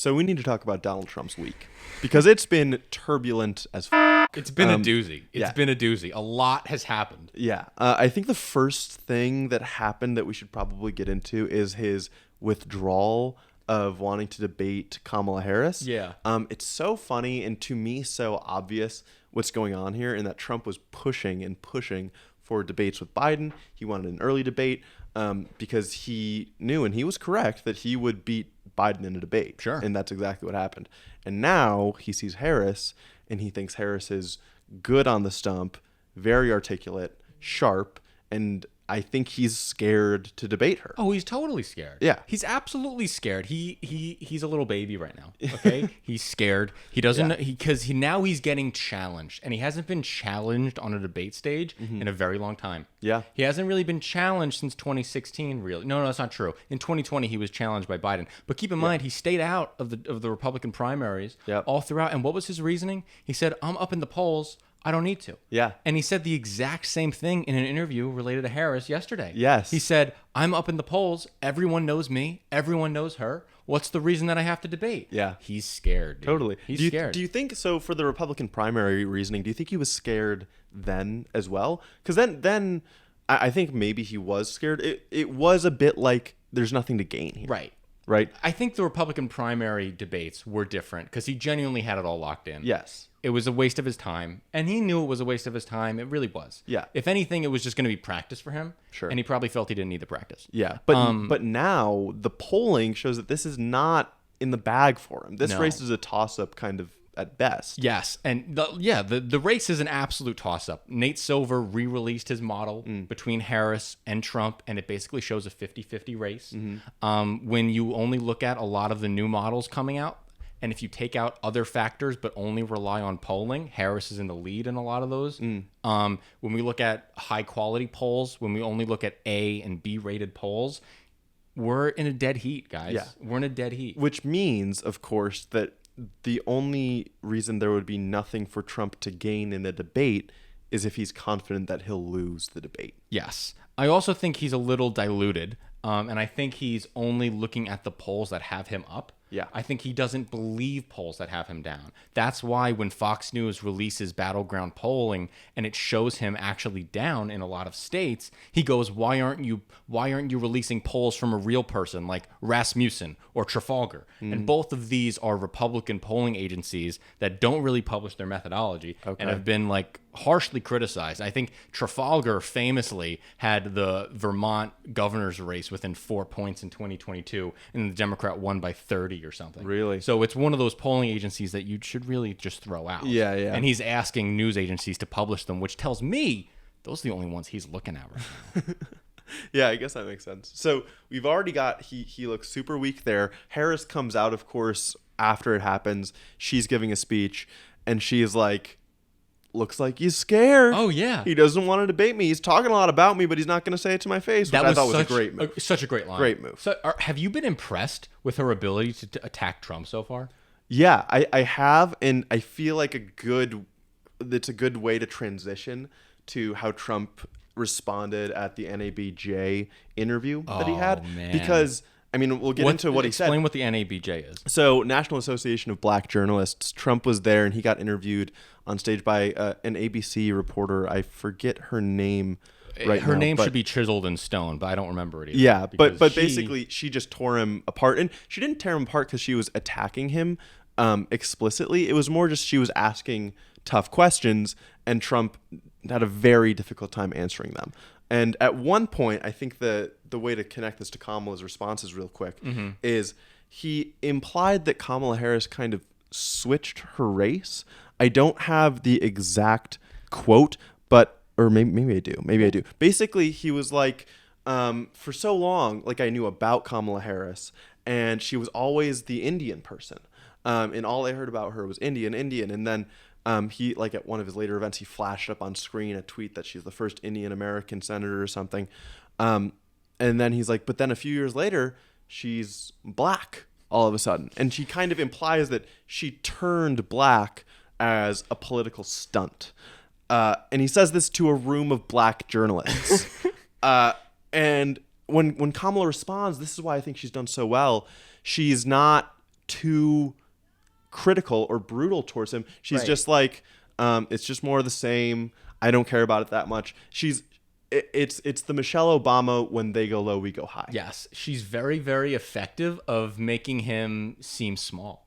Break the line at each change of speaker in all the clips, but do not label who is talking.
So we need to talk about Donald Trump's week because it's been turbulent as
It's been a doozy.
Yeah.
It's been a doozy. A lot has happened.
Yeah. I think the first thing that happened that we should probably get into is his withdrawal of wanting to debate Kamala Harris.
Yeah.
It's so funny and to me so obvious what's going on here, in that Trump was pushing and pushing for debates with Biden. He wanted an early debate because he knew, and he was correct, that he would beat Biden in a debate.
Sure.
And that's exactly what happened. And now he sees Harris, and he thinks Harris is good on the stump, very articulate, sharp, and I think he's scared to debate her.
Oh, he's totally scared.
Yeah.
He's absolutely scared. He's a little baby right now. Okay. He's scared. He doesn't because now he's getting challenged, and he hasn't been challenged on a debate stage in a very long time.
Yeah.
He hasn't really been challenged since 2016. Really, no, that's not true. In 2020, he was challenged by Biden. But keep in mind, he stayed out of the Republican primaries all throughout. And what was his reasoning? He said, "I'm up in the polls. I don't need to."
Yeah.
And he said the exact same thing in an interview related to Harris yesterday.
Yes.
He said, "I'm up in the polls. Everyone knows me. Everyone knows her. What's the reason that I have to debate?"
Yeah.
He's scared, dude.
Totally.
He's scared.
Do you think, so for the Republican primary reasoning, do you think he was scared then as well? Because then I think maybe he was scared. It was a bit like there's nothing to gain here. Right?
I think the Republican primary debates were different because he genuinely had it all locked in.
Yes.
It was a waste of his time, and he knew it was a waste of his time. It really was.
Yeah.
If anything, it was just going to be practice for him.
Sure.
And he probably felt he didn't need the practice.
Yeah. But now the polling shows that this is not in the bag for him. This
No.
race is a toss-up kind of at best.
Yes, and the race is an absolute toss-up. Nate Silver re-released his model between Harris and Trump, and it basically shows a 50-50 race. When you only look at a lot of the new models coming out, and if you take out other factors but only rely on polling, Harris is in the lead in a lot of those. When we look at high-quality polls, when we only look at A and B-rated polls, we're in a dead heat, guys.
Yeah.
We're in a dead heat.
Which means, of course, that the only reason there would be nothing for Trump to gain in a debate is if he's confident that he'll lose the debate.
Yes. I also think he's a little diluted, and I think he's only looking at the polls that have him up.
Yeah.
I think he doesn't believe polls that have him down. That's why when Fox News releases battleground polling and it shows him actually down in a lot of states, he goes, why aren't you releasing polls from a real person like Rasmussen or Trafalgar? And both of these are Republican polling agencies that don't really publish their methodology and have been like harshly criticized. I think Trafalgar famously had the Vermont governor's race within 4 points in 2022, and the Democrat won by 30 or something.
Really?
So it's one of those polling agencies that you should really just throw out.
Yeah.
And he's asking news agencies to publish them, which tells me those are the only ones he's looking at right now.
Yeah, I guess that makes sense. So we've already got, he looks super weak there. Harris comes out, of course, after it happens. She's giving a speech, and she's like, looks like he's scared.
Oh, yeah.
He doesn't want to debate me. He's talking a lot about me, but he's not going to say it to my face, which I thought was a great move.
Such a great line.
Great move.
So, have you been impressed with her ability to attack Trump so far?
Yeah, I have, and I feel like it's a good way to transition to how Trump responded at the NABJ interview that he had.
Man.
Because, I mean, we'll get into what he said.
Explain what the NABJ is.
So, National Association of Black Journalists, Trump was there, and he got interviewed on stage by an ABC reporter. I forget her name right now.
Her name should be chiseled in stone, but I don't remember it either.
Yeah, but basically, she just tore him apart. And she didn't tear him apart because she was attacking him explicitly. It was more just she was asking tough questions, and Trump had a very difficult time answering them. And at one point, I think the way to connect this to Kamala's responses real quick is he implied that Kamala Harris kind of switched her race. I don't have the exact quote, or maybe I do. Maybe I do. Basically, he was like, for so long, like I knew about Kamala Harris, and she was always the Indian person. And all I heard about her was Indian. And then he, like at one of his later events, he flashed up on screen a tweet that she's the first Indian American senator or something. And then he's like, but then a few years later, she's black all of a sudden. And she kind of implies that she turned black as a political stunt. And he says this to a room of black journalists. And when Kamala responds, this is why I think she's done so well. She's not too critical or brutal towards him. She's
Right.
just like, it's just more of the same. I don't care about it that much. It's the Michelle Obama, when they go low, we go high.
Yes, she's very, very effective of making him seem small.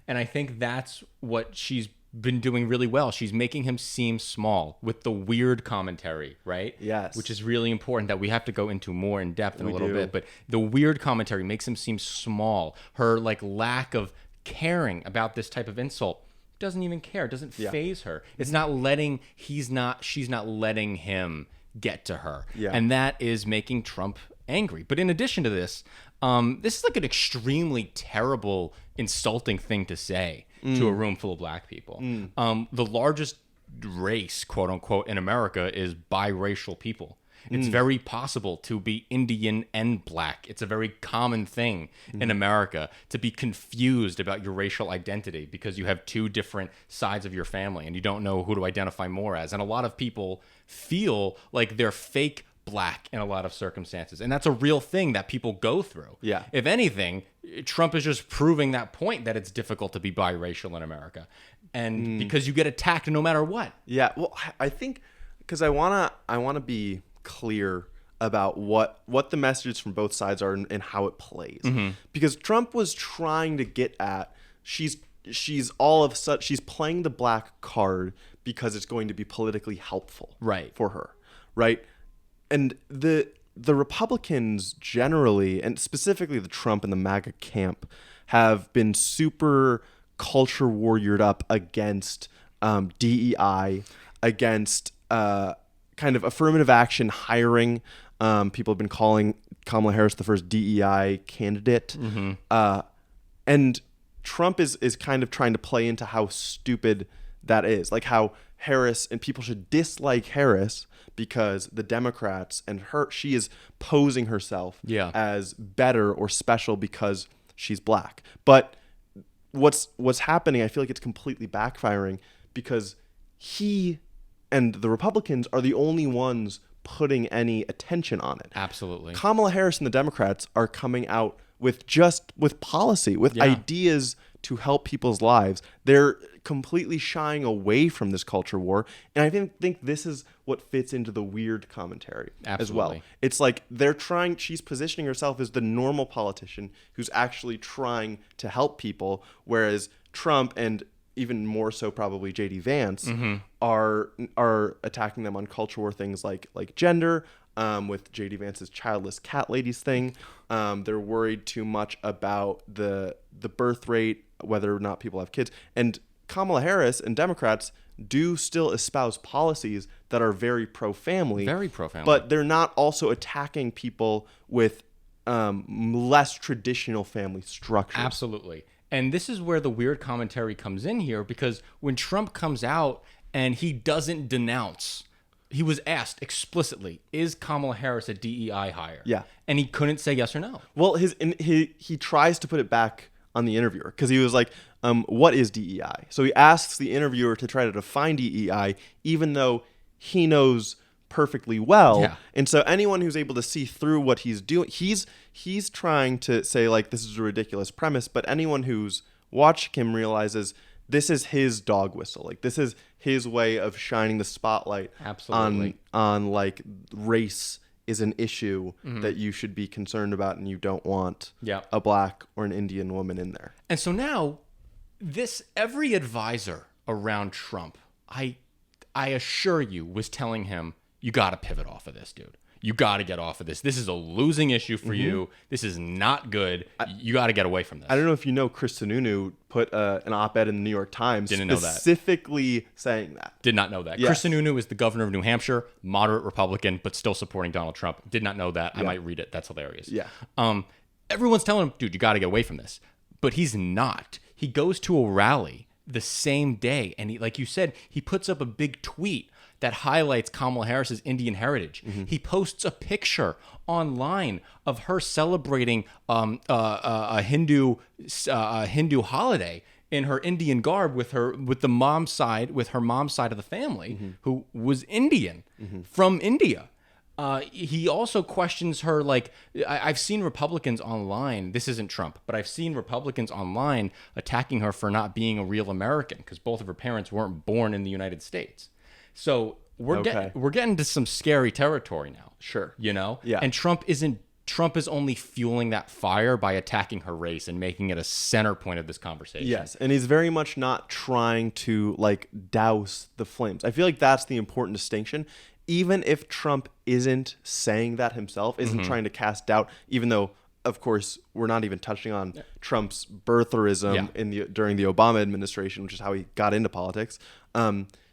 And I think that's what she's been doing really well. She's making him seem small with the weird commentary, right?
Yes.
Which is really important that we have to go into more in depth in a little
do.
bit. But the weird commentary makes him seem small. Her like lack of caring about this type of insult doesn't even care. It doesn't faze her. It's not letting, she's not letting him get to her.
Yeah.
And that is making Trump angry. But in addition to this, this is like an extremely terrible, insulting thing to say to a room full of black people. The largest race, quote unquote, in America is biracial people. It's very possible to be Indian and black. It's a very common thing in America to be confused about your racial identity because you have two different sides of your family and you don't know who to identify more as. And a lot of people feel like they're fake black in a lot of circumstances. And that's a real thing that people go through.
Yeah.
If anything, Trump is just proving that point that it's difficult to be biracial in America. And because you get attacked no matter what.
Yeah. Well, I think because I wanna be clear about what the messages from both sides are and how it plays. Because Trump was trying to get at she's all of such she's playing the black card because it's going to be politically helpful for her, right? And the Republicans generally, and specifically the Trump and the MAGA camp, have been super culture warriored up against DEI, against kind of affirmative action hiring. People have been calling Kamala Harris the first DEI candidate. And Trump is kind of trying to play into how stupid that is. Like how Harris and people should dislike Harris because the Democrats and she is posing herself as better or special because she's black. But what's happening, I feel like it's completely backfiring because he and the Republicans are the only ones putting any attention on it.
Absolutely.
Kamala Harris and the Democrats are coming out with policy, with ideas to help people's lives. They're completely shying away from this culture war. And I think this is what fits into the weird commentary as well. It's like she's positioning herself as the normal politician who's actually trying to help people, whereas Trump and even more so probably JD Vance are attacking them on culture war things like gender, with JD Vance's childless cat ladies thing. They're worried too much about the birth rate, whether or not people have kids. And Kamala Harris and Democrats do still espouse policies that are very pro-family.
Very pro-family.
But they're not also attacking people with less traditional family structures.
Absolutely. And this is where the weird commentary comes in here, because when Trump comes out and he doesn't denounce, he was asked explicitly, is Kamala Harris a DEI hire?
Yeah.
And he couldn't say yes or no.
Well, he tries to put it back on the interviewer because he was like, what is DEI? So he asks the interviewer to try to define DEI, even though he knows perfectly well.
Yeah.
And so anyone who's able to see through what he's doing, he's trying to say like, this is a ridiculous premise, but anyone who's watched him realizes this is his dog whistle. Like this is his way of shining the spotlight on like race is an issue that you should be concerned about, and you don't want a black or an Indian woman in there.
And so now every advisor around Trump, I assure you, was telling him, you got to pivot off of this, dude. You got to get off of this. This is a losing issue for you. This is not good. You got to get away from this.
I don't know if you know, Chris Sununu put an op-ed in the New York Times specifically saying that.
Did not know that.
Yes.
Chris Sununu is the governor of New Hampshire, moderate Republican, but still supporting Donald Trump. Did not know that. I might read it. That's hilarious.
Yeah.
Everyone's telling him, dude, you got to get away from this. But he's not. He goes to a rally the same day, and he, like you said, he puts up a big tweet that highlights Kamala Harris's Indian heritage. He posts a picture online of her celebrating a Hindu holiday in her Indian garb with her mom's side of the family, who was Indian from India. He also questions her. Like, I've seen Republicans online. This isn't Trump, but I've seen Republicans online attacking her for not being a real American because both of her parents weren't born in the United States. So we're getting to some scary territory now.
Sure.
You know?
Yeah.
And Trump is only fueling that fire by attacking her race and making it a center point of this conversation.
Yes, and he's very much not trying to like douse the flames. I feel like that's the important distinction. Even if Trump isn't saying that himself, isn't trying to cast doubt, even though, of course, we're not even touching on Trump's birtherism during the Obama administration, which is how he got into politics.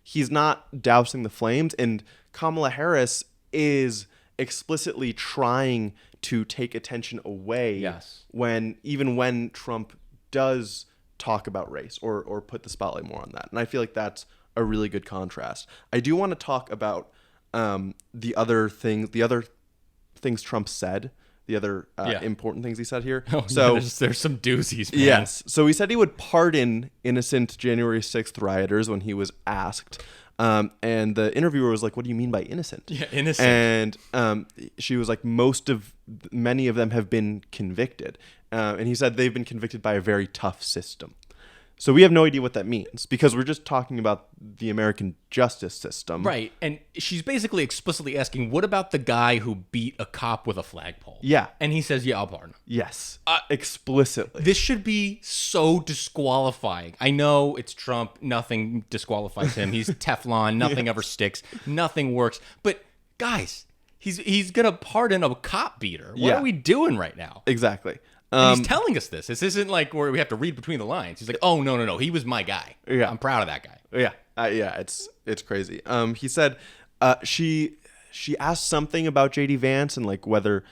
He's not dousing the flames, and Kamala Harris is explicitly trying to take attention away when Trump does talk about race or put the spotlight more on that. And I feel like that's a really good contrast. I do want to talk about the other things Trump said, the other important things he said here.
There's some doozies, man.
Yes. So he said he would pardon innocent January 6th rioters when he was asked. And the interviewer was like, "What do you mean by innocent?"
Yeah, innocent.
And she was like, many of them have been convicted. And he said they've been convicted by a very tough system. So we have no idea what that means because we're just talking about the American justice system.
Right. And she's basically explicitly asking, what about the guy who beat a cop with a flagpole?
Yeah.
And he says, yeah, I'll pardon him.
Yes. Explicitly.
This should be so disqualifying. I know it's Trump. Nothing disqualifies him. He's Teflon. Nothing ever sticks. Nothing works. But guys, he's going to pardon a cop beater. What are we doing right now?
Exactly.
And he's telling us this. This isn't like where we have to read between the lines. He's like, oh, no. He was my guy.
Yeah.
I'm proud of that guy.
Yeah. It's crazy. He said she asked something about J.D. Vance and like whether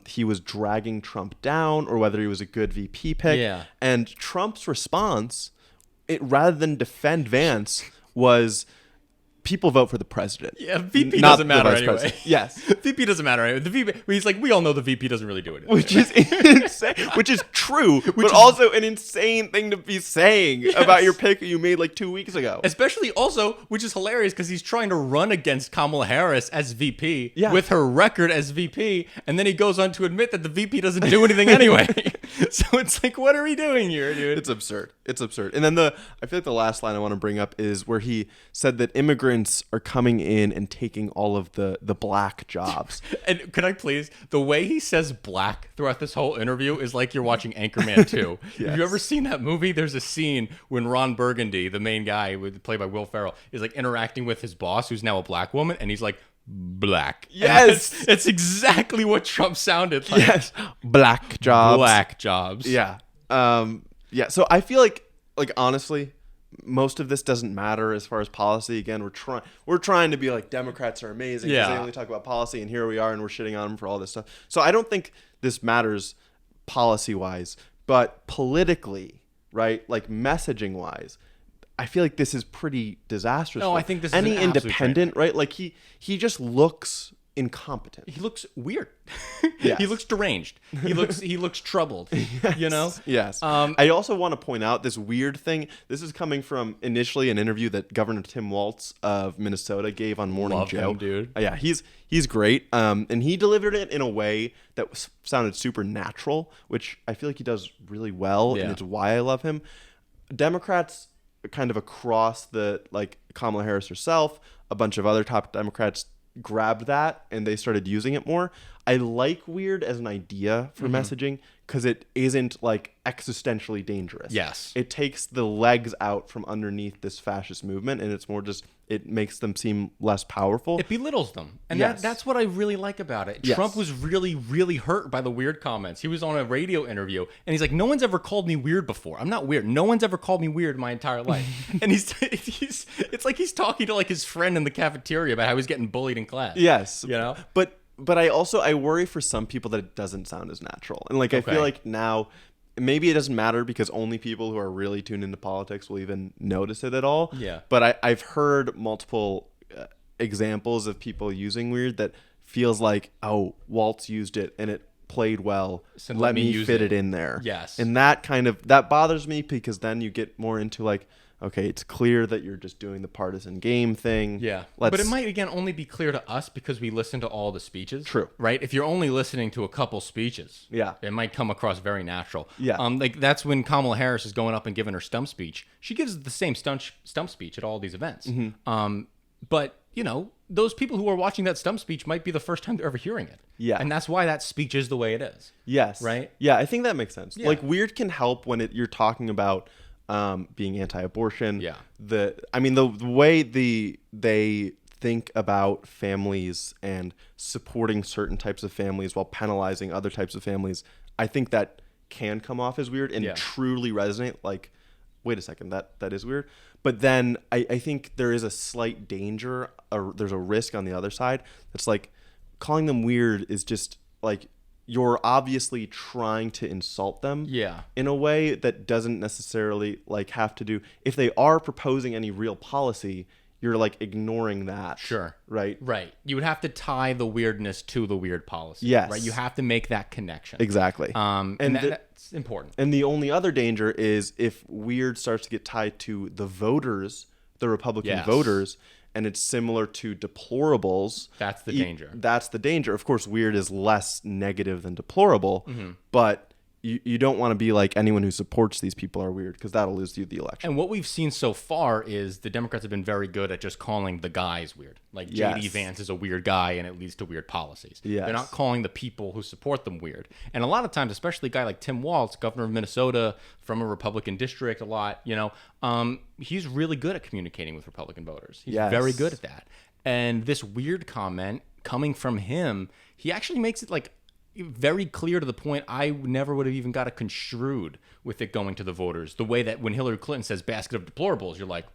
he was dragging Trump down or whether he was a good VP pick.
Yeah.
And Trump's response, rather than defend Vance, was people vote for the president.
Yeah, VP doesn't matter anyway.
President. Yes.
VP doesn't matter anyway. The VP, he's like, we all know the VP doesn't really do anything.
Which is insane. Which is true, but also an insane thing to be saying about your pick you made like 2 weeks ago.
Especially also, which is hilarious because he's trying to run against Kamala Harris as VP with her record as VP, and then he goes on to admit that the VP doesn't do anything anyway. So it's like, what are we doing here, dude?
It's absurd. And then I feel like the last line I want to bring up is where he said that immigrants are coming in and taking all of the black jobs.
And could I please, the way he says black throughout this whole interview is like you're watching Anchorman 2.
Yes.
Have you ever seen that movie? There's a scene when Ron Burgundy, the main guy played by Will Ferrell, is like interacting with his boss, who's now a black woman, and he's like, black.
Yes.
It's exactly what Trump sounded like.
Yes. Black jobs.
Black jobs.
Yeah. So I feel like honestly, most of this doesn't matter as far as policy. Again, we're trying to be like Democrats are amazing because they only talk about policy, and here we are, and we're shitting on them for all this stuff. So I don't think this matters policy wise, but politically, right? Like messaging wise, I feel like this is pretty disastrous.
No, I think this is
any
an absolute
independent, right? Like he just looks incompetent.
He looks weird.
Yes.
He looks deranged. He looks troubled.
Yes.
You know?
Yes. I also want to point out this weird thing. This is coming from initially an interview that Governor Tim Walz of Minnesota gave on Morning
Love
Joe.
him, dude.
Yeah, he's great. And he delivered it in a way that sounded super natural, which I feel like he does really well, and it's why I love him. Democrats kind of across the, like Kamala Harris herself, a bunch of other top Democrats grabbed that and they started using it more. I like weird as an idea for messaging because it isn't like existentially dangerous.
Yes.
It takes the legs out from underneath this fascist movement, and it's more just, it makes them seem less powerful.
It belittles them. And
Yes.
that's what I really like about it.
Yes.
Trump was really, really hurt by the weird comments. He was on a radio interview and he's like, no one's ever called me weird before. I'm not weird. No one's ever called me weird my entire life. And it's like he's talking to like his friend in the cafeteria about how he's getting bullied in class.
Yes.
You know?
But I worry for some people that it doesn't sound as natural. And like I feel like now maybe it doesn't matter because only people who are really tuned into politics will even notice it at all.
Yeah.
But I've heard multiple examples of people using weird that feels like, oh, Waltz used it and it played well.
So
let me fit it in there.
Yes.
And that bothers me because then you get more into like okay, it's clear that you're just doing the partisan game thing.
Yeah. But it might, again, only be clear to us because we listen to all the speeches.
True.
Right? If you're only listening to a couple speeches,
Yeah.
it might come across very natural.
Yeah.
Like that's when Kamala Harris is going up and giving her stump speech. She gives the same stump speech at all these events. But, you know, those people who are watching that stump speech might be the first time they're ever hearing it.
Yeah.
And that's why that speech is the way it is.
Yes.
Right?
Yeah, I think that makes sense.
Yeah.
Like, weird can help when you're talking about being anti-abortion.
Yeah.
The way they think about families and supporting certain types of families while penalizing other types of families, I think that can come off as weird and truly resonate. Like, wait a second, that is weird. But then I think there is a slight danger, or there's a risk on the other side. That's like, calling them weird is just like, you're obviously trying to insult them in a way that doesn't necessarily like have to do, if they are proposing any real policy, you're like ignoring that.
Sure.
Right?
Right. You would have to tie the weirdness to the weird policy.
Yes.
Right. You have to make that connection.
Exactly.
And that's important.
And the only other danger is if weird starts to get tied to the voters, the Republican voters, and it's similar to deplorables.
That's the danger.
That's the danger. Of course, weird is less negative than deplorable, but you don't want to be like, anyone who supports these people are weird, because that'll lose you the election.
And what we've seen so far is the Democrats have been very good at just calling the guys weird. Like J.D. Vance is a weird guy and it leads to weird policies.
Yes.
They're not calling the people who support them weird. And a lot of times, especially a guy like Tim Walz, governor of Minnesota, from a Republican district a lot, you know, he's really good at communicating with Republican voters. He's very good at that. And this weird comment coming from him, he actually makes it like very clear to the point I never would have even got it construed with it going to the voters. The way that when Hillary Clinton says basket of deplorables, you're like,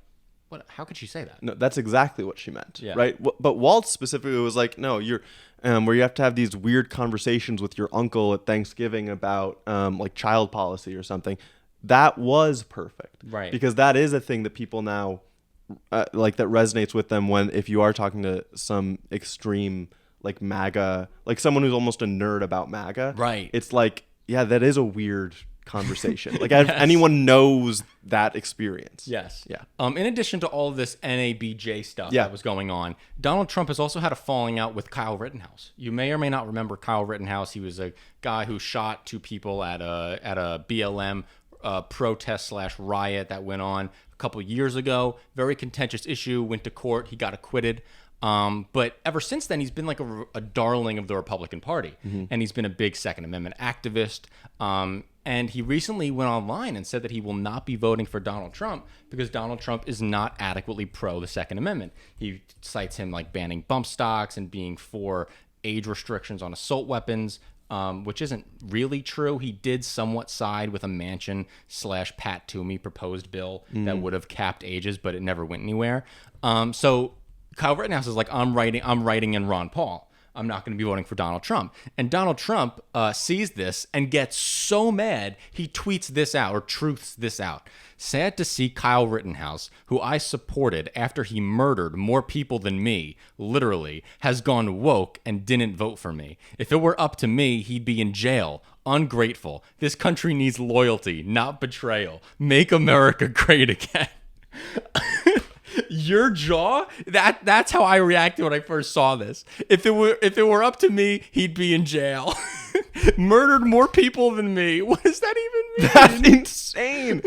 what? How could she say that?
No, that's exactly what she meant, right? But Waltz specifically was like, no, you're where you have to have these weird conversations with your uncle at Thanksgiving about like child policy or something. That was perfect,
right?
Because that is a thing that people now like, that resonates with them when, if you are talking to some extreme like MAGA, like someone who's almost a nerd about MAGA,
right?
It's like, yeah, that is a weird conversation. Like, if anyone knows that experience.
Yes.
Yeah.
In addition to all of this NABJ stuff that was going on, Donald Trump has also had a falling out with Kyle Rittenhouse. You may or may not remember Kyle Rittenhouse. He was a guy who shot two people at a BLM protest / riot that went on a couple years ago. Very contentious issue. Went to court. He got acquitted. But ever since then, he's been like a darling of the Republican Party, and he's been a big Second Amendment activist. And he recently went online and said that he will not be voting for Donald Trump because Donald Trump is not adequately pro the Second Amendment. He cites him like banning bump stocks and being for age restrictions on assault weapons, which isn't really true. He did somewhat side with a Manchin / Pat Toomey proposed bill that would have capped ages, but it never went anywhere. So Kyle Rittenhouse is like, I'm writing in Ron Paul. I'm not going to be voting for Donald Trump. And Donald Trump sees this and gets so mad, he tweets this out, or truths this out. Sad to see Kyle Rittenhouse, who I supported after he murdered more people than me, literally, has gone woke and didn't vote for me. If it were up to me, he'd be in jail. Ungrateful. This country needs loyalty, not betrayal. Make America great again. Your jaw? That's how I reacted when I first saw this. If it were up to me, he'd be in jail. Murdered more people than me. What does that even mean?
That's insane.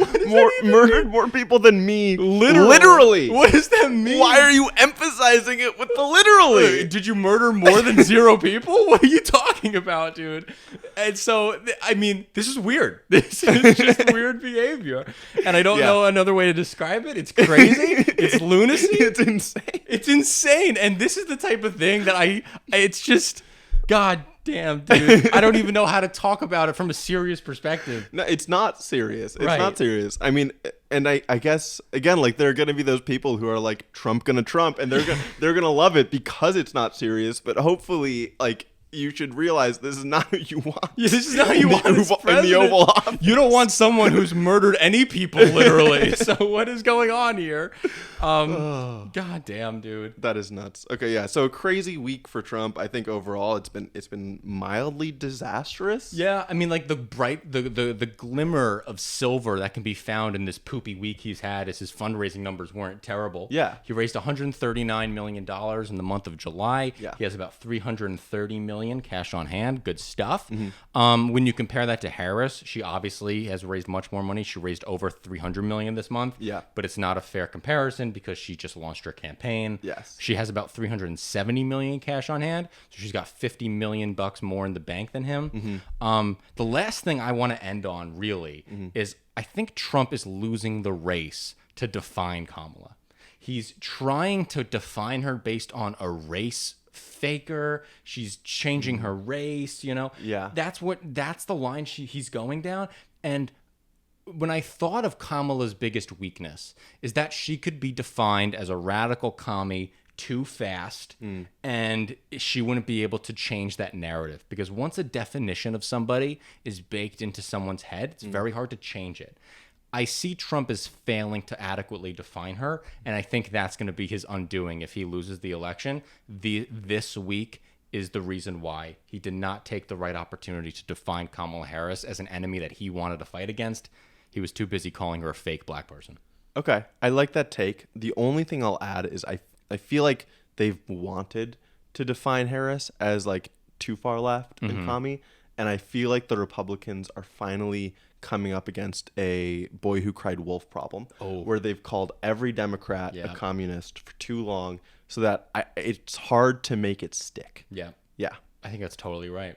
Murdered more people than me.
Literally. What does that mean?
Why are you emphasizing it with the literally?
Did you murder more than 0 people? What are you talking about, dude? And so, I mean, this is weird. This is just weird behavior. And I don't know another way to describe it. It's crazy. It's lunacy.
It's insane.
It's insane. And this is the type of thing that it's just, God damn, dude. I don't even know how to talk about it from a serious perspective.
No, it's not serious. It's not serious. I mean, and I guess, again, like, there are going to be those people who are like, Trump gonna Trump, and they're gonna love it because it's not serious. But hopefully, like, you should realize this is not who you want.
Yeah, this is not who you want as
in the Oval Office.
You don't want someone who's murdered any people, literally. So what is going on here? God damn, dude.
That is nuts. Okay, yeah. So a crazy week for Trump. I think overall it's been mildly disastrous.
Yeah, I mean, like the glimmer of silver that can be found in this poopy week he's had is his fundraising numbers weren't terrible.
Yeah.
He raised $139 million in the month of July.
Yeah.
He has about $330 million cash on hand. Good stuff.
Mm-hmm.
When you compare that to Harris, she obviously has raised much more money. She raised over $300 million this month.
Yeah.
But it's not a fair comparison because she just launched her campaign.
Yes.
She has about $370 million cash on hand. So she's got $50 million more in the bank than him.
Mm-hmm.
The last thing I want to end on really is I think Trump is losing the race to define Kamala. He's trying to define her based on a race faker. She's changing her race, you know?
Yeah.
That's the line he's going down. And when I thought of Kamala's biggest weakness is that she could be defined as a radical commie too fast, and she wouldn't be able to change that narrative, because once a definition of somebody is baked into someone's head, it's very hard to change it. I see Trump as failing to adequately define her, and I think that's going to be his undoing if he loses the election. This week is the reason why he did not take the right opportunity to define Kamala Harris as an enemy that he wanted to fight against. He was too busy calling her a fake black person.
Okay, I like that take. The only thing I'll add is I feel like they've wanted to define Harris as like too far left and commie, and I feel like the Republicans are finally coming up against a boy who cried wolf problem, where they've called every Democrat a communist for too long, so that it's hard to make it stick.
Yeah.
Yeah.
I think that's totally right.